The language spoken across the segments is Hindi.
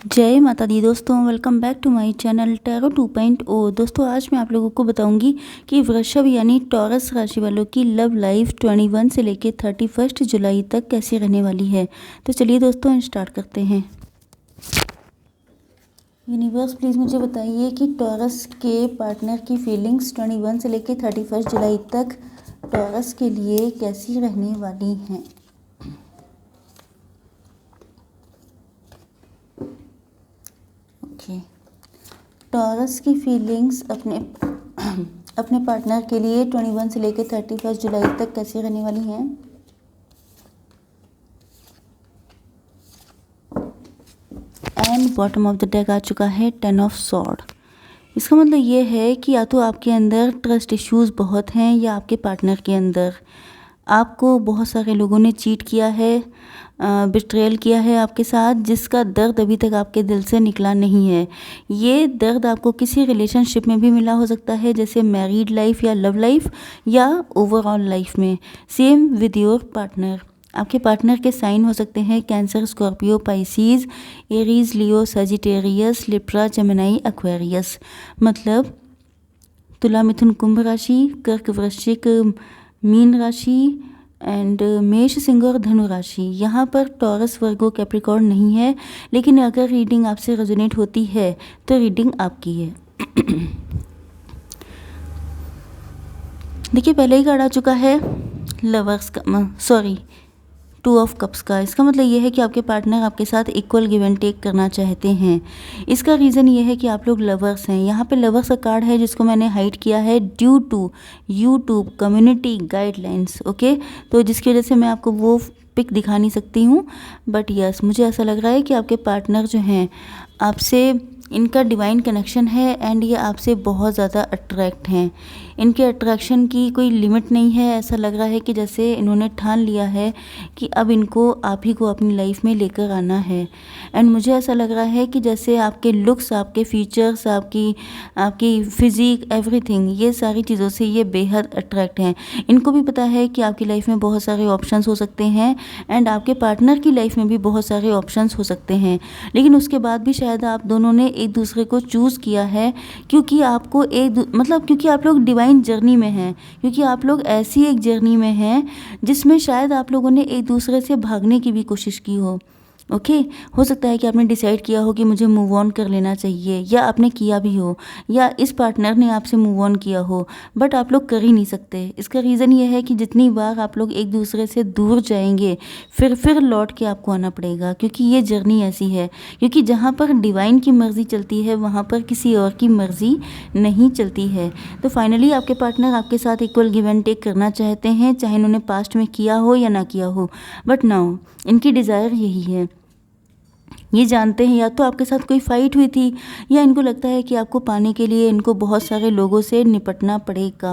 जय माता दी दोस्तों, welcome back to my channel tarot 2.0। दोस्तों आज मैं आप लोगों को बताऊंगी कि वृषभ यानी टॉरस राशि वालों की लव लाइफ 21 से लेकर 31 जुलाई तक कैसी रहने वाली है। तो चलिए दोस्तों स्टार्ट करते हैं। यूनिवर्स प्लीज़ मुझे बताइए कि टॉरस के पार्टनर की फीलिंग्स 21 से लेकर 31 जुलाई तक टॉरस के लिए कैसी रहने वाली हैं। ओके, टॉरस की फीलिंग्स अपने पार्टनर के लिए 21 से लेकर 31 जुलाई तक कैसी रहने वाली हैं। And bottom of the deck आ चुका है 10 ऑफ सॉर्ड। इसका मतलब ये है कि या तो आपके अंदर ट्रस्ट इश्यूज बहुत हैं या आपके पार्टनर के अंदर आपको बहुत सारे लोगों ने चीट किया है, बिट्रेयल किया है आपके साथ, जिसका दर्द अभी तक आपके दिल से निकला नहीं है। ये दर्द आपको किसी रिलेशनशिप में भी मिला हो सकता है, जैसे मैरिड लाइफ या लव लाइफ या ओवरऑल लाइफ में। Same with your partner. आपके पार्टनर के साइन हो सकते हैं कैंसर, स्कॉर्पियो, पाइसीज, एरीज, लियो, सजिटेरियस, लिब्रा, जेमिनी, एक्वेरियस। मतलब तुला, मिथुन, कुंभ राशि, कर्क, वृश्चिक, मीन राशि एंड मेष, सिंह और धनु राशि। यहाँ पर टॉरस, वर्गो, कैप्रिकॉर्न नहीं है, लेकिन अगर रीडिंग आपसे रेजोनेट होती है तो रीडिंग आपकी है। देखिए पहले ही कार्ड आ चुका है लवर्स का, सॉरी 2 ऑफ कप्स का। इसका मतलब ये है कि आपके पार्टनर आपके साथ इक्वल गिव एंड टेक करना चाहते हैं। इसका रीज़न ये है कि आप लोग लवर्स हैं। यहाँ पे लवर्स का कार्ड है जिसको मैंने हाइड किया है due to YouTube community guidelines. Okay, तो जिसकी वजह से मैं आपको वो पिक दिखा नहीं सकती हूँ, बट यस मुझे ऐसा लग रहा है कि आपके पार्टनर जो हैं आपसे इनका डिवाइन कनेक्शन है एंड ये आपसे बहुत ज़्यादा अट्रैक्ट हैं। इनके अट्रैक्शन की कोई लिमिट नहीं है। ऐसा लग रहा है कि जैसे इन्होंने ठान लिया है कि अब इनको आप ही को अपनी लाइफ में लेकर आना है। एंड मुझे ऐसा लग रहा है कि जैसे आपके लुक्स, आपके फीचर्स, आपकी फिजिक, एवरीथिंग, ये सारी चीज़ों से ये बेहद अट्रैक्ट हैं। इनको भी पता है कि आपकी लाइफ में बहुत सारे ऑप्शंस हो सकते हैं एंड आपके पार्टनर की लाइफ में भी बहुत सारे ऑप्शंस हो सकते हैं, लेकिन उसके बाद भी शायद आप दोनों ने एक दूसरे को चूज़ किया है क्योंकि आपको क्योंकि आप लोग डिवाइन जर्नी में हैं, क्योंकि आप लोग ऐसी एक जर्नी में हैं जिसमें शायद आप लोगों ने एक दूसरे से भागने की भी कोशिश की हो। ओके, हो सकता है कि आपने डिसाइड किया हो कि मुझे मूव ऑन कर लेना चाहिए, या आपने किया भी हो, या इस पार्टनर ने आपसे मूव ऑन किया हो, बट आप लोग कर ही नहीं सकते। इसका रीज़न ये है कि जितनी बार आप लोग एक दूसरे से दूर जाएंगे फिर लौट के आपको आना पड़ेगा, क्योंकि ये जर्नी ऐसी है। क्योंकि जहाँ पर डिवाइन की मर्ज़ी चलती है वहाँ पर किसी और की मर्ज़ी नहीं चलती है। तो फाइनली आपके पार्टनर आपके साथ इक्वल गिव एंड टेक करना चाहते हैं, चाहे इन्होंने पास्ट में किया हो या ना किया हो, बट नाउ इनकी डिज़ायर यही है। ये जानते हैं या तो आपके साथ कोई फाइट हुई थी, या इनको लगता है कि आपको पाने के लिए इनको बहुत सारे लोगों से निपटना पड़ेगा।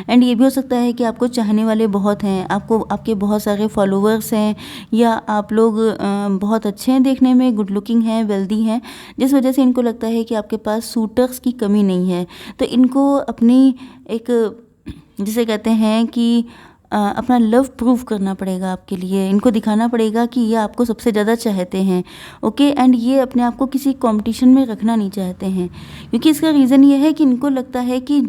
एंड ये भी हो सकता है कि आपको चाहने वाले बहुत हैं, आपके बहुत सारे फॉलोअर्स हैं, या आप लोग बहुत अच्छे हैं देखने में, गुड लुकिंग हैं, वेल्दी हैं, जिस वजह से इनको लगता है कि आपके पास सूटर्स की कमी नहीं है। तो इनको अपनी एक, जिसे कहते हैं कि अपना लव प्रूव करना पड़ेगा आपके लिए। इनको दिखाना पड़ेगा कि ये आपको सबसे ज़्यादा चाहते हैं। ओके, एंड ये अपने आप को किसी कंपटीशन में रखना नहीं चाहते हैं, क्योंकि इसका रीज़न ये है कि इनको लगता है कि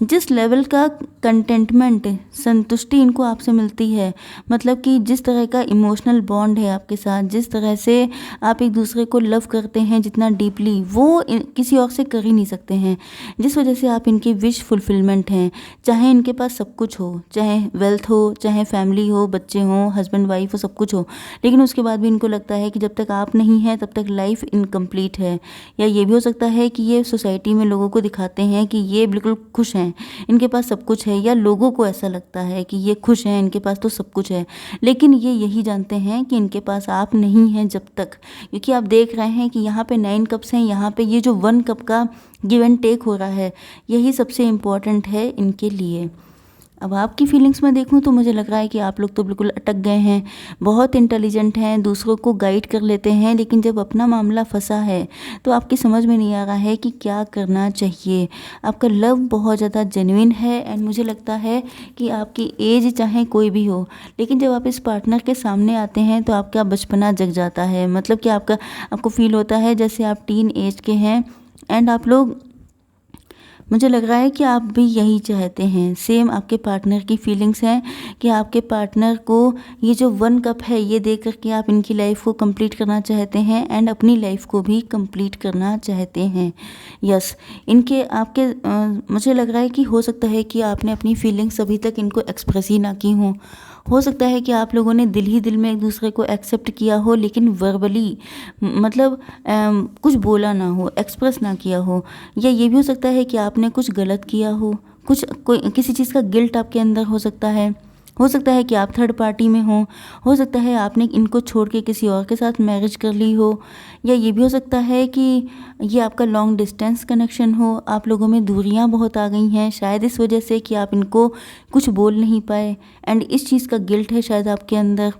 जिस लेवल का कंटेंटमेंट, संतुष्टि इनको आपसे मिलती है, मतलब कि जिस तरह का इमोशनल बॉन्ड है आपके साथ, जिस तरह से आप एक दूसरे को लव करते हैं जितना डीपली, वो किसी और से कर ही नहीं सकते हैं। जिस वजह से आप इनकी विश फुलफिलमेंट हैं। चाहे इनके पास सब कुछ हो, चाहे वेल्थ हो, चाहे फैमिली हो, बच्चे हों, हस्बैंड वाइफ हो, सब कुछ हो, लेकिन उसके बाद भी इनको लगता है कि जब तक आप नहीं हैं तब तक लाइफ इनकम्प्लीट है। या ये भी हो सकता है कि ये सोसाइटी में लोगों को दिखाते हैं कि ये बिल्कुल खुश हैं, इनके पास सब कुछ है, या लोगों को ऐसा लगता है कि ये खुश हैं, इनके पास तो सब कुछ है, लेकिन ये यही जानते हैं कि इनके पास आप नहीं हैं जब तक। क्योंकि आप देख रहे हैं कि यहाँ पे 9 कप्स हैं, यहाँ पे ये जो 1 कप का गिव एंड टेक हो रहा है, यही सबसे इम्पोर्टेंट है इनके लिए। अब आपकी फीलिंग्स में देखूं तो मुझे लग रहा है कि आप लोग तो बिल्कुल अटक गए हैं, बहुत इंटेलिजेंट हैं, दूसरों को गाइड कर लेते हैं, लेकिन जब अपना मामला फंसा है तो आपकी समझ में नहीं आ रहा है कि क्या करना चाहिए। आपका लव बहुत ज़्यादा जेन्युइन है एंड मुझे लगता है कि आपकी एज चाहे कोई भी हो, लेकिन जब आप इस पार्टनर के सामने आते हैं तो आपका बचपना जग जाता है। मतलब कि आपको फील होता है जैसे आप टीन एज के हैं एंड आप लोग, मुझे लग रहा है कि आप भी यही चाहते हैं, सेम आपके पार्टनर की फीलिंग्स हैं कि आपके पार्टनर को ये जो 1 कप है ये दे कर के आप इनकी लाइफ को कंप्लीट करना चाहते हैं एंड अपनी लाइफ को भी कंप्लीट करना चाहते हैं। यस, इनके आपके मुझे लग रहा है कि हो सकता है कि आपने अपनी फीलिंग्स अभी तक इनको एक्सप्रेस ही ना की हों। हो सकता है कि आप लोगों ने दिल ही दिल में एक दूसरे को एक्सेप्ट किया हो, लेकिन वर्बली मतलब कुछ बोला ना हो, एक्सप्रेस ना किया हो। या ये भी हो सकता है कि आपने कुछ गलत किया हो, कोई किसी चीज़ का गिल्ट आपके अंदर हो सकता है कि आप थर्ड पार्टी में हो सकता है आपने इनको छोड़ के किसी और के साथ मैरिज कर ली हो, या ये भी हो सकता है कि ये आपका लॉन्ग डिस्टेंस कनेक्शन हो, आप लोगों में दूरियां बहुत आ गई हैं शायद इस वजह से कि आप इनको कुछ बोल नहीं पाए एंड इस चीज़ का गिल्ट है शायद आपके अंदर।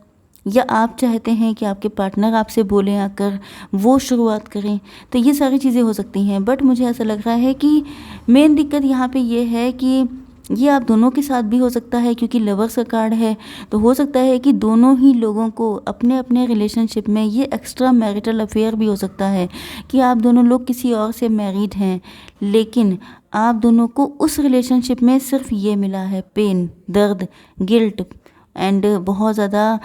या आप चाहते हैं कि आपके पार्टनर आपसे बोलें आकर, वो शुरुआत करें। तो ये सारी चीज़ें हो सकती हैं, बट मुझे ऐसा लग रहा है कि मेन दिक्कत यहाँ पे ये है कि ये आप दोनों के साथ भी हो सकता है, क्योंकि लवर्स का कार्ड है। तो हो सकता है कि दोनों ही लोगों को अपने अपने रिलेशनशिप में ये एक्स्ट्रा मैरिटल अफेयर भी हो सकता है कि आप दोनों लोग किसी और से मैरिड हैं, लेकिन आप दोनों को उस रिलेशनशिप में सिर्फ ये मिला है, पेन, दर्द, गिल्ट एंड बहुत ज़्यादा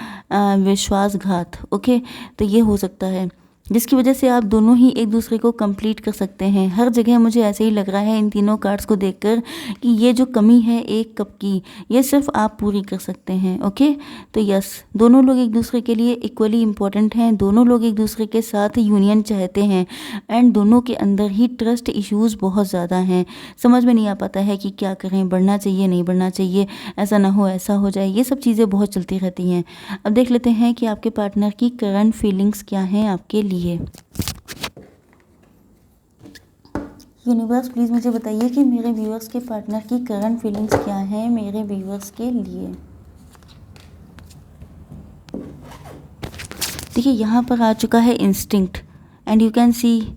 विश्वासघात। ओके, तो ये हो सकता है जिसकी वजह से आप दोनों ही एक दूसरे को कंप्लीट कर सकते हैं। हर जगह मुझे ऐसे ही लग रहा है इन तीनों कार्ड्स को देखकर कि ये जो कमी है 1 कप की, ये सिर्फ आप पूरी कर सकते हैं। ओके, तो यस, दोनों लोग एक दूसरे के लिए इक्वली इम्पोर्टेंट हैं, दोनों लोग एक दूसरे के साथ यूनियन चाहते हैं एंड दोनों के अंदर ही ट्रस्ट इश्यूज़ बहुत ज़्यादा हैं। समझ में नहीं आ पाता है कि क्या करें, बढ़ना चाहिए नहीं बढ़ना चाहिए, ऐसा ना हो ऐसा हो जाए, ये सब चीज़ें बहुत चलती रहती हैं। अब देख लेते हैं कि आपके पार्टनर की करंट फीलिंग्स क्या हैं आपके लिए। यूनिवर्स प्लीज़ मुझे बताइए कि मेरे व्यूअर्स के पार्टनर की करंट फीलिंग्स क्या हैं मेरे व्यूअर्स के लिए। देखिए, यहाँ पर आ चुका है instinct and you can see,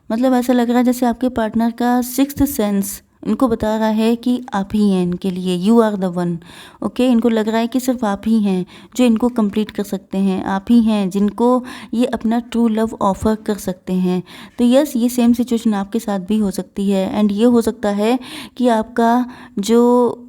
मतलब ऐसा लग रहा है जैसे आपके पार्टनर का सिक्स्थ सेंस इनको बता रहा है कि आप ही हैं इनके लिए, you are the one. Okay, इनको लग रहा है कि सिर्फ आप ही हैं जो इनको कंप्लीट कर सकते हैं, आप ही हैं जिनको ये अपना ट्रू लव ऑफर कर सकते हैं। तो यस, ये सेम सिचुएशन आपके साथ भी हो सकती है एंड ये हो सकता है कि आपका जो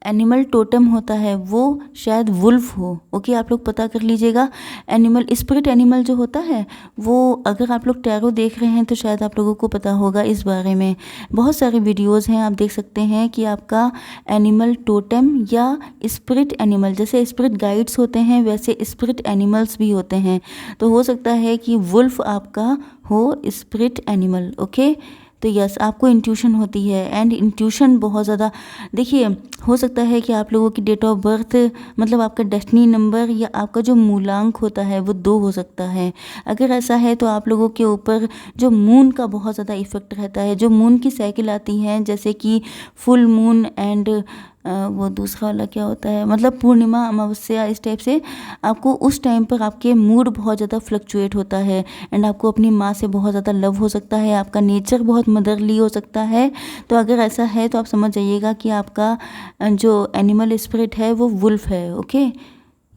एनिमल टोटम होता है वो शायद वुल्फ हो। ओके, आप लोग पता कर लीजिएगा। एनिमल, स्पिरिट एनिमल जो होता है वो, अगर आप लोग टैरो देख रहे हैं तो शायद आप लोगों को पता होगा इस बारे में, बहुत सारे वीडियोस हैं, आप देख सकते हैं कि आपका एनिमल टोटम या स्पिरिट एनिमल, जैसे स्पिरिट गाइड्स होते हैं वैसे स्पिरिट एनिमल्स भी होते हैं। तो हो सकता है कि वुल्फ आपका हो स्पिरिट एनिमल। ओके, तो यस, आपको इंट्यूशन होती है एंड इंट्यूशन बहुत ज़्यादा, देखिए हो सकता है कि आप लोगों की डेट ऑफ बर्थ, मतलब आपका डेस्टिनी नंबर या आपका जो मूलांक होता है वो 2 हो सकता है। अगर ऐसा है तो आप लोगों के ऊपर जो मून का बहुत ज़्यादा इफेक्ट रहता है, जो मून की साइकिल आती हैं जैसे कि फुल मून एंड वो दूसरा वाला क्या होता है, मतलब पूर्णिमा, अमावस्या, इस टाइप से आपको उस टाइम पर आपके मूड बहुत ज़्यादा फ्लक्चुएट होता है एंड आपको अपनी माँ से बहुत ज़्यादा लव हो सकता है, आपका नेचर बहुत मदरली हो सकता है। तो अगर ऐसा है तो आप समझ जाइएगा कि आपका जो एनिमल स्पिरिट है वो वुल्फ है। ओके,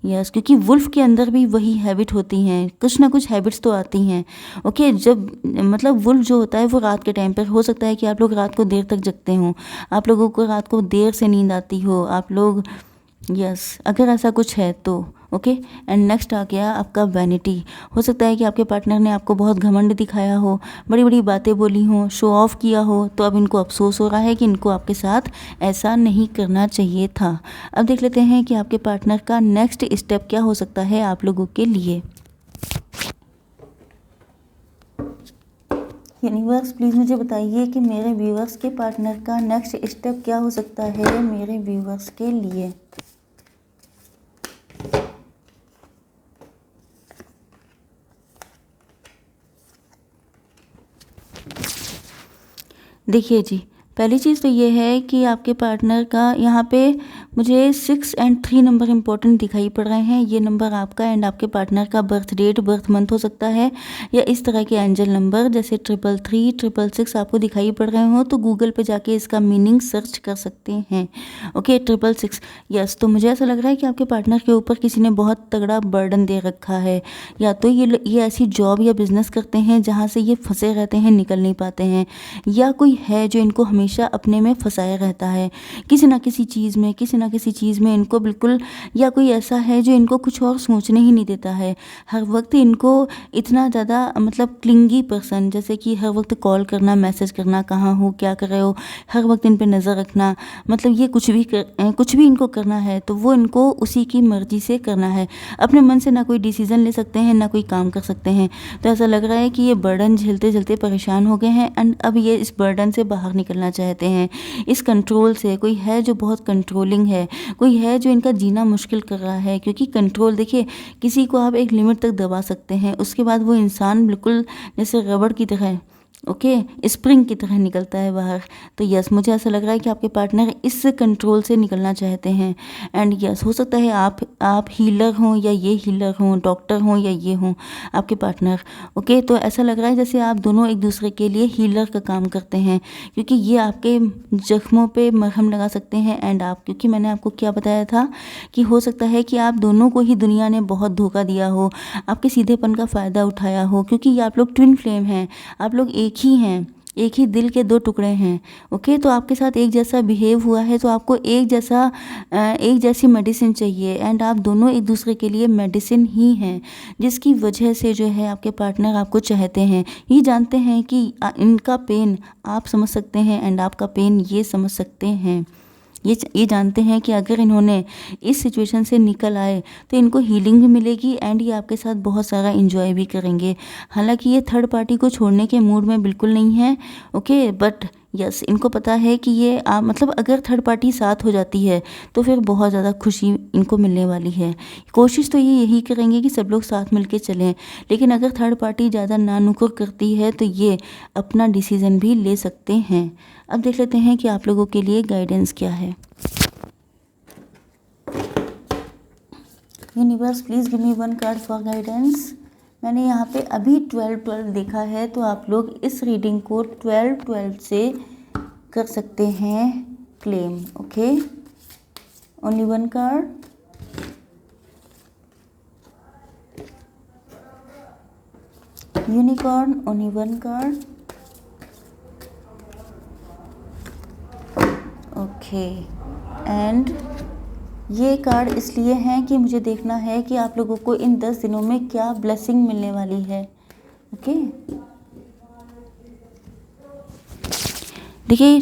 यस, क्योंकि वुल्फ के अंदर भी वही हैबिट होती हैं, कुछ ना कुछ हैबिट्स तो आती हैं। ओके, जब मतलब वुल्फ जो होता है वो रात के टाइम पर, हो सकता है कि आप लोग रात को देर तक जगते हों, आप लोगों को रात को देर से नींद आती हो, आप लोग, यस, अगर ऐसा कुछ है तो ओके। एंड नेक्स्ट आ गया आपका वैनिटी। हो सकता है कि आपके पार्टनर ने आपको बहुत घमंड दिखाया हो, बड़ी बड़ी बातें बोली हों, शो ऑफ किया हो, तो अब इनको अफसोस हो रहा है कि इनको आपके साथ ऐसा नहीं करना चाहिए था। अब देख लेते हैं कि आपके पार्टनर का नेक्स्ट स्टेप क्या हो सकता है आप लोगों के लिए। यूनिवर्स प्लीज़ मुझे बताइए कि मेरे व्यूअर्स के पार्टनर का नेक्स्ट स्टेप क्या हो सकता है मेरे व्यूअर्स के लिए। देखिए जी, पहली चीज़ तो ये है कि आपके पार्टनर का यहाँ पे मुझे 6 एंड 3 नंबर इम्पोर्टेंट दिखाई पड़ रहे हैं। ये नंबर आपका एंड आपके पार्टनर का बर्थ डेट, बर्थ मंथ हो सकता है, या इस तरह के एंजल नंबर जैसे 333, 666 आपको दिखाई पड़ रहे हो तो गूगल पे जाके इसका मीनिंग सर्च कर सकते हैं। Okay, 666, yes. तो मुझे ऐसा लग रहा है कि आपके पार्टनर के ऊपर किसी ने बहुत तगड़ा बर्डन दे रखा है, या तो ये ऐसी जॉब या बिजनेस करते हैं जहाँ से ये फंसे रहते हैं, निकल नहीं पाते हैं, या कोई है जो इनको हमेशा अपने में फंसाया रहता है किसी ना किसी चीज़ में, किसी ना किसी चीज़ में इनको बिल्कुल, या कोई ऐसा है जो इनको कुछ और सोचने ही नहीं देता है। हर वक्त इनको इतना ज़्यादा मतलब क्लिंगी पर्सन, जैसे कि हर वक्त कॉल करना, मैसेज करना, कहाँ हो, क्या कर रहे हो, हर वक्त इन पे नज़र रखना, मतलब ये कुछ भी इनको करना है तो वो इनको उसी की मर्ज़ी से करना है। अपने मन से ना कोई डिसीज़न ले सकते हैं, ना कोई काम कर सकते हैं। तो ऐसा लग रहा है कि ये बर्डन झेलते झेलते परेशान हो गए हैं एंड अब ये इस बर्डन से बाहर निकलना चाहते हैं, इस कंट्रोल से। कोई है जो बहुत कंट्रोलिंग है, कोई है जो इनका जीना मुश्किल कर रहा है, क्योंकि कंट्रोल, देखिए किसी को आप एक लिमिट तक दबा सकते हैं, उसके बाद वो इंसान बिल्कुल जैसे रबड़ की तरह, ओके, स्प्रिंग की तरह निकलता है बाहर। तो यस, मुझे ऐसा लग रहा है कि आपके पार्टनर इस कंट्रोल से निकलना चाहते हैं एंड यस, हो सकता है आप हीलर हों या ये हीलर हों, डॉक्टर हों या ये हों आपके पार्टनर। ओके, तो ऐसा लग रहा है जैसे आप दोनों एक दूसरे के लिए हीलर का काम करते हैं, क्योंकि ये आपके जख्मों पे मरहम लगा सकते हैं एंड आप, क्योंकि मैंने आपको क्या बताया था कि हो सकता है कि आप दोनों को ही दुनिया ने बहुत धोखा दिया हो, आपके सीधेपन का फ़ायदा उठाया हो, क्योंकि ये आप लोग ट्विन फ्लेम हैं, आप लोग एक ही हैं, एक ही दिल के दो टुकड़े हैं। ओके, तो आपके साथ एक जैसा बिहेव हुआ है तो आपको एक जैसी मेडिसिन चाहिए एंड आप दोनों एक दूसरे के लिए मेडिसिन ही हैं, जिसकी वजह से जो है आपके पार्टनर आपको चाहते हैं। ये जानते हैं कि इनका पेन आप समझ सकते हैं एंड आपका पेन ये समझ सकते हैं। ये जानते हैं कि अगर इन्होंने इस सिचुएशन से निकल आए तो इनको हीलिंग भी मिलेगी एंड ये आपके साथ बहुत सारा एंजॉय भी करेंगे। हालांकि ये थर्ड पार्टी को छोड़ने के मूड में बिल्कुल नहीं है, ओके, बट यस, इनको पता है कि ये मतलब अगर थर्ड पार्टी साथ हो जाती है तो फिर बहुत ज़्यादा खुशी इनको मिलने वाली है। कोशिश तो ये यही करेंगे कि सब लोग साथ मिलके चलें, लेकिन अगर थर्ड पार्टी ज़्यादा नानुकुर करती है तो ये अपना डिसीज़न भी ले सकते हैं। अब देख लेते हैं कि आप लोगों के लिए गाइडेंस क्या है। Universe please give me one card for guidance. मैंने यहाँ पे अभी 12-12 देखा है, तो आप लोग इस रीडिंग को 12-12 से कर सकते हैं claim. Okay, only one card. Unicorn, only one card. Okay, and ये कार्ड इसलिए हैं कि मुझे देखना है कि आप लोगों को इन 10 दिनों में क्या ब्लेसिंग मिलने वाली है। ओके, देखिए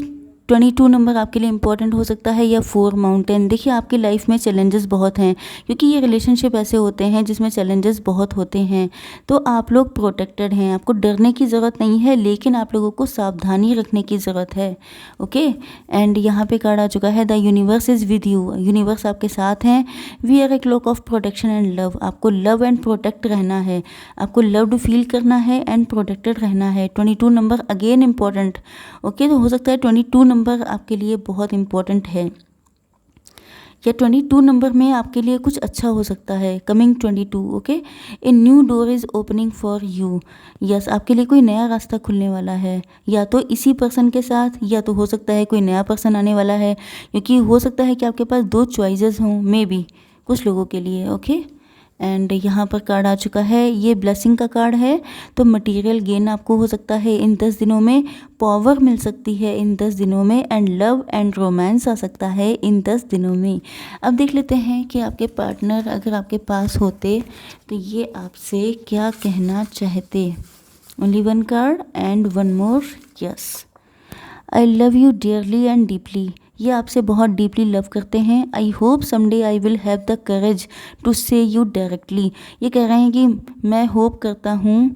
22 नंबर आपके लिए इंपॉर्टेंट हो सकता है, या 4 माउंटेन। देखिए आपकी लाइफ में चैलेंजेस बहुत हैं, क्योंकि ये रिलेशनशिप ऐसे होते हैं जिसमें चैलेंजेस बहुत होते हैं, तो आप लोग प्रोटेक्टेड हैं, आपको डरने की ज़रूरत नहीं है, लेकिन आप लोगों को सावधानी रखने की ज़रूरत है। ओके, एंड यहाँ पे कार्ड आ चुका है the universe is with you. Universe आपके साथ हैं। We are a cloak of protection and love. आपको लव एंड प्रोटेक्ट रहना है, आपको लव्ड फील करना है एंड प्रोटेक्टेड रहना है। 22 नंबर अगेन इम्पॉर्टेंट। ओके, तो हो सकता है 22 नंबर आपके लिए बहुत इम्पोर्टेंट है, या 22 नंबर में आपके लिए कुछ अच्छा हो सकता है। Coming 22, okay, a new door is opening for you. Yes, आपके लिए कोई नया रास्ता खुलने वाला है, या तो इसी पर्सन के साथ, या तो हो सकता है कोई नया पर्सन आने वाला है, क्योंकि हो सकता है कि आपके पास 2 चॉइसेस हों, मे बी कुछ लोगों के लिए। ओके, एंड यहाँ पर कार्ड आ चुका है, ये ब्लेसिंग का कार्ड है, तो मटेरियल गेन आपको हो सकता है इन 10 दिनों में, पावर मिल सकती है इन 10 दिनों में, एंड लव एंड रोमांस आ सकता है इन 10 दिनों में। अब देख लेते हैं कि आपके पार्टनर अगर आपके पास होते तो ये आपसे क्या कहना चाहते। Only one card and one more. Yes, I love you dearly and deeply. ये आपसे बहुत डीपली लव करते हैं। I hope someday I will have the courage to say you directly. ये कह रहे हैं कि मैं होप करता हूँ,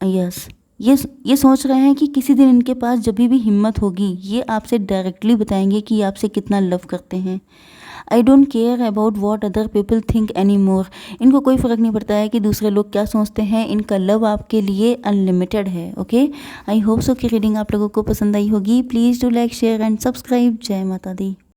यस, ये सोच रहे हैं कि किसी दिन इनके पास जब भी हिम्मत होगी ये आपसे डायरेक्टली बताएंगे कि ये आपसे कितना लव करते हैं। I don't care about what other people think any more. इनको कोई फ़र्क नहीं पड़ता है कि दूसरे लोग क्या सोचते हैं, इनका लव आपके लिए अनलिमिटेड है। ओके, आई होप सो कि रीडिंग आप लोगों को पसंद आई होगी। Please do like share and subscribe. जय माता दी।